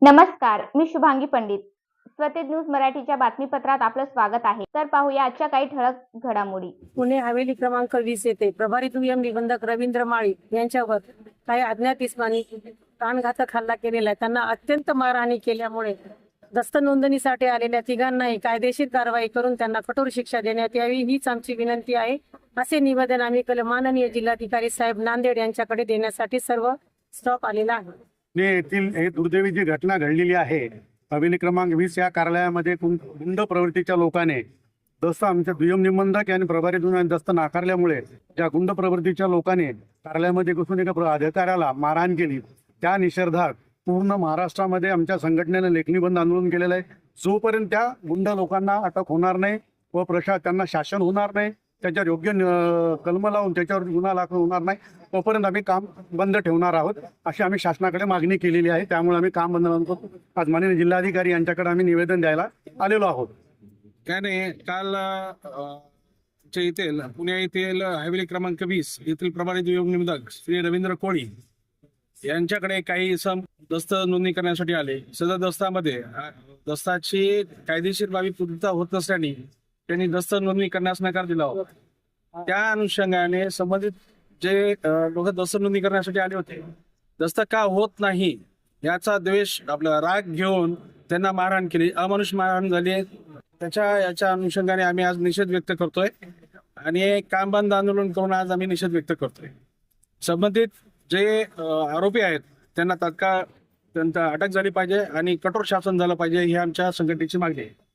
नमस्कार, मी शुभांगी पंडित. स्वतेज न्यूज मराठीच्या बातमीपत्रात आपलं स्वागत आहे. तर पाहूया आजच्या काही ठळक घडामोडी. पुणे हवेली क्रमांक 20 येथे प्रभारी दुय्यम निबंधक रवींद्र माळी यांच्यावर काही अज्ञात इसमांनी प्राणघातक हल्ला केलेला आहे. त्यांना अत्यंत मारहाणी केल्यामुळे दस्त नोंदणीसाठी आलेल्या तिघांनाही कायदेशीर कारवाई करून त्यांना कठोर शिक्षा देण्यात यावी हीच आमची विनंती आहे. असे निवेदन आम्ही माननीय जिल्हाधिकारी साहेब नांदेड यांच्याकडे देण्यासाठी सर्व स्टॉप आलेला आहे. येथील हे दुर्दैवी जी घटना घडलेली आहे हवेली क्रमांक 20 या कार्यालयामध्ये गुंड प्रवृत्तीच्या लोकांनी दस्त आमच्या दुय्यम निबंधक आणि प्रभारी दुय्यम दस्त नाकारल्यामुळे ज्या गुंड प्रवृत्तीच्या लोकांनी कार्यालयामध्ये घुसून एका अधिकाऱ्याला मारहाण केली, त्या निषेधार्थ पूर्ण महाराष्ट्रामध्ये आमच्या संघटनेने लेखणी बंद आंदोलन केलेलं आहे. जोपर्यंत त्या गुंड लोकांना अटक होणार नाही व त्यांना शासन होणार नाही, त्याच्यावर योग्य कलम लावून त्याच्यावर गुन्हा दाखल होणार नाही, तोपर्यंत आम्ही काम बंद ठेवणार आहोत अशी आम्ही शासनाकडे मागणी केलेली आहे. त्यामुळे आम्ही काम बंद करतो. आज माननीय जिल्हाधिकारी यांच्याकडे आम्ही निवेदन द्यायला आलेलो आहोत. काय नाही, काल येथील पुणे येथील हवेली क्रमांक 20 येथील प्रभारी दुय्यम निबंधक श्री रवींद्र कोळी यांच्याकडे काही दस्त नोंदणी करण्यासाठी आले. सदर दस्तामध्ये दस्ताची कायदेशीर बाबी पूर्तता होत नसल्याने त्यांनी दस्त नोंदणी करण्यास नकार दिला होता. त्या अनुषंगाने संबंधित जे लोक दस्त नोंदणी करण्यासाठी आले होते, दस्त का होत नाही याचा द्वेष आपला राग घेऊन त्यांना मारहाण केली, अमानुष मारहाण झाली. याच्या अनुषंगाने आम्ही आज निषेध व्यक्त करतोय आणि काम बंद आंदोलन करून आज आम्ही निषेध व्यक्त करतोय. संबंधित जे आरोपी आहेत त्यांना तात्काळ अटक झाली पाहिजे आणि कठोर शासन झालं पाहिजे ही आमच्या संघटनेची मागणी आहे.